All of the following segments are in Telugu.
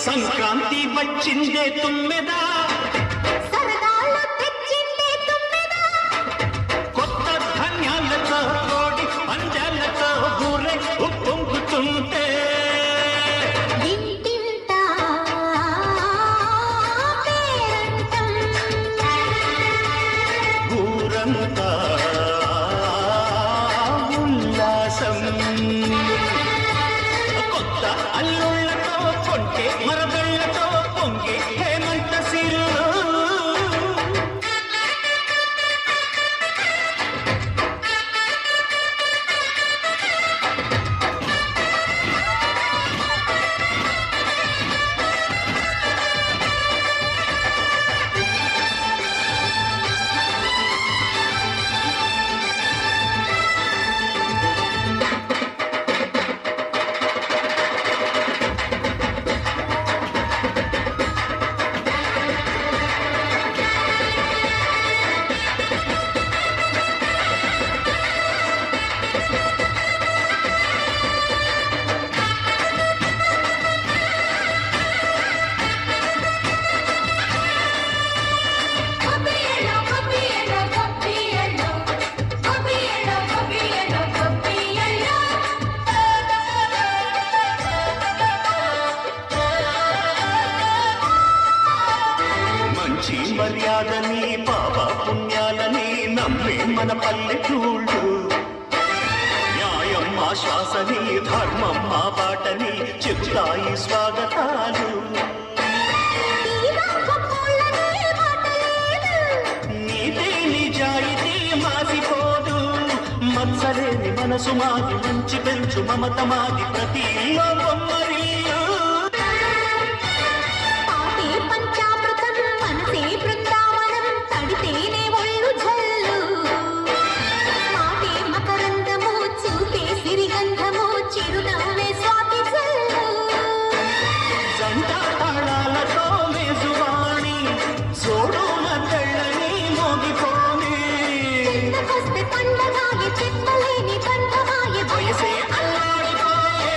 సంక్రాంతి వచ్చిందే తుమ్మెదా, సరదాలు తెచ్చిందే తుమ్మెదా, కొత్త ధాన్యాలతో కోడి పంజాలతో ఊరే ఉప్పొంగుతుంటే ఇంటింటా పేరంటం, ఊరంతా ఉల్లాసం. కొత్త అల్లుళ్ళతో కొంటే మరబెళ్ళతో పొంగే హేమంత సిరు. మంచి మర్యాదని పాప పుణ్యాలని నమ్మే మన పల్లెటూళ్ళు, న్యాయం మా శ్వాసని ధర్మం మా బాటని చెప్తాయి స్వాగతాలు. నీతి నిజాయితీ మాసిపోదు, మత్సలేని మనసు మాది, మంచి పెంచు మమత మాది, ప్రతి ఇల్లు బొమ్మరిల్లు. తాళాలతో మేజువాణి సోడున తెళ్ళని మోగిపోని, వయసే అల్లాడిపోయే.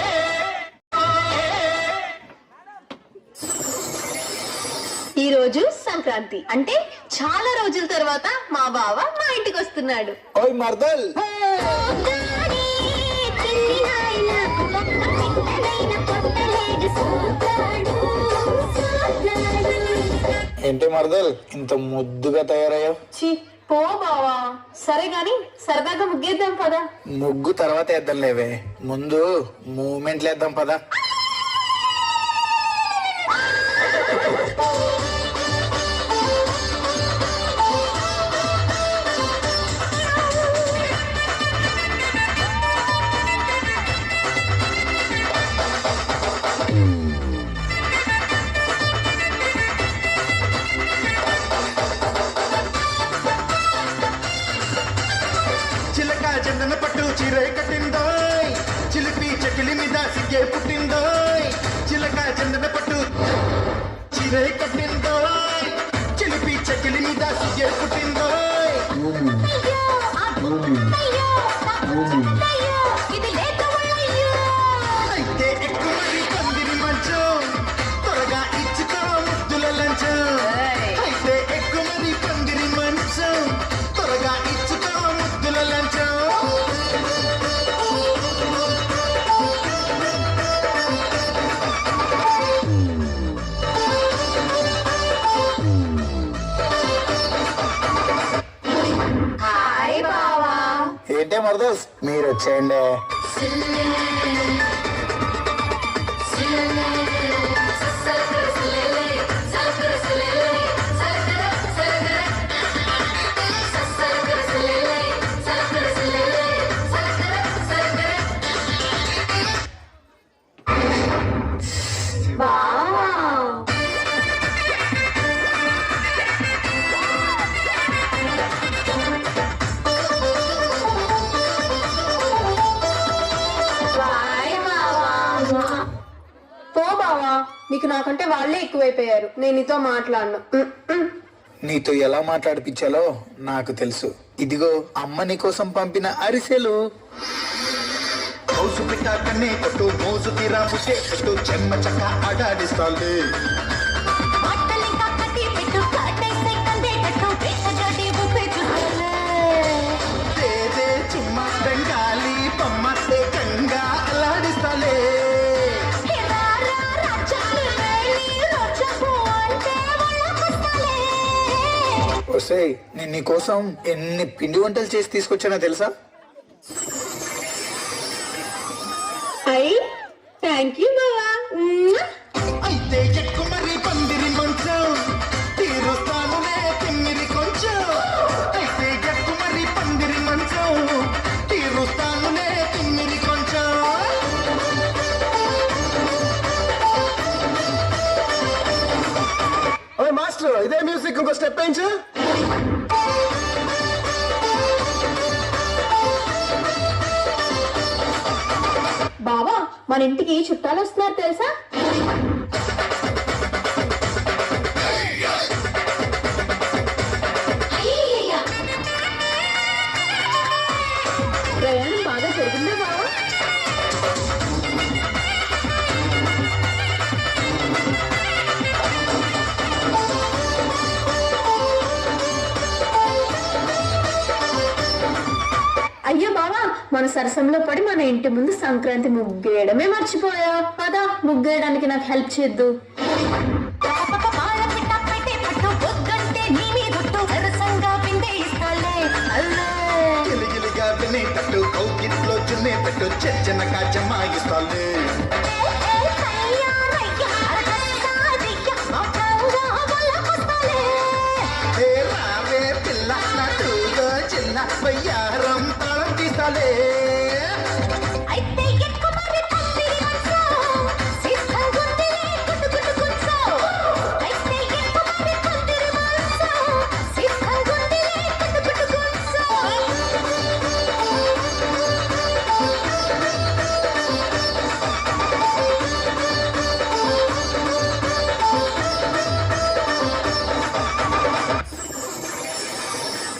ఈరోజు సంక్రాంతి అంటే చాలా రోజుల తర్వాత మా బావ మా ఇంటికి వస్తున్నాడు. ఓయ్ మర్దల్, ఏంటి మర్దల్ ఇంత ముద్దుగా తయారయ్యావు? ఛీ పో బావా. సరే గాని సరదాగా ముగ్గేద్దాం పదా. ముగ్గు తర్వాత వేద్దాం లేవే, ముందు మూమెంట్లు వేద్దాం పదా. చిలక చందన పట్టు చీరే కట్టిందోయ్, చిలిపి చెకిలి మీద సిగ్గే పుట్టిందోయ్. చిలక చందన పట్టు చీరే కట్టిందోయ్, చిలిపి చెకిలి మీద సిగ్గే పుట్టిందోయ్. అయితే ఎక్కువది పందిరి మంచం, త్వరగా ఇచ్చుకో ముద్దుల లంచం. అయితే ఎక్కువది పందిరి మంచం, త్వరగా ఇచ్చుకో ముద్దుల లంచం. హాయ్ బావా. ఏంటే మర్దల్ మీరు వచ్చేయండి. Wow. నీకు నాకంటే వాళ్ళే ఎక్కువైపోయారు. నేను నీతో మాట్లాడను. నీతో ఎలా మాట్లాడిపించాలో నాకు తెలుసు. ఇదిగో అమ్మ నీ కోసం పంపిన అరిసెలు. మౌసు పిట్ట కన్నే కొట్టు మోజు తీరా ముసే కొట్టు చెమ్మ చక్క ఆడాడిస్తాలే మాటలింకా కట్టి పెట్టు కాటేసే కందేటట్టు వేటగాడి ఊపే చూడాలే తేదే చిమ్మ బెంగాలీ బొమ్మ ఏకంగా అలాడిస్తాలే హే రారా రాజాలు వేలి రోజపు అంటే వాళ్ళకొస్తాలే ఒసేయ్ నేను నీ కోసం ఎన్ని పిండి వంటలు చేసి తీసుకొచ్చానో తెలుసా? అయ్యి థ్యాంక్ యూ బావా. అయితే ఎక్కు మరి పందిరి మంచం తీరుస్తానులే తిమ్మిరి కొంచెం అయితే ఎక్కు మరి పందిరి మంచం తీరుస్తానులే తిమ్మిరి కొంచెం ఓయ్ మాస్టర్ ఇదే మ్యూజిక్ ఇంకో స్టెప్ వేయించు. బావా మన ఇంటికి చుట్టాలు వస్తున్నారు తెలుసా? ప్రయాణం బాగా జరిగిందా బావా? అయ్యో బావా మన సరసంలో పడి మన ఇంటి ముందు సంక్రాంతి ముగ్గేయడమే మర్చిపోయా. పదా ముగ్గేయడానికి నాకు హెల్ప్ చేద్దు. పాల పిట్ట పెట్టే పట్టు బొద్దంటే నీ మీదొట్టు సరసంగా పిండే ఇస్తాలే అల్లే గిలిగిలిగా వినేటట్టు కౌకిట్లో చున్నేటట్టు చెచ్చనగా జమాయిస్తాలే ఏ రావే పిల్ల నటుగా చిన్న వయ్యారం తాళం తీస్తాలే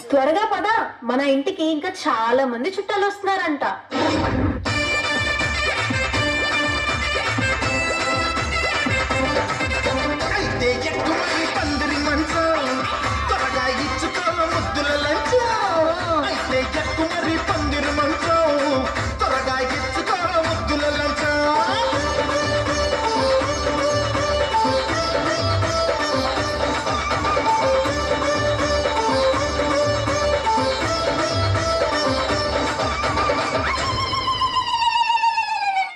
త్వరగా పద మన ఇంటికి ఇంకా చాలా మంది చుట్టాలు వస్తున్నారంట.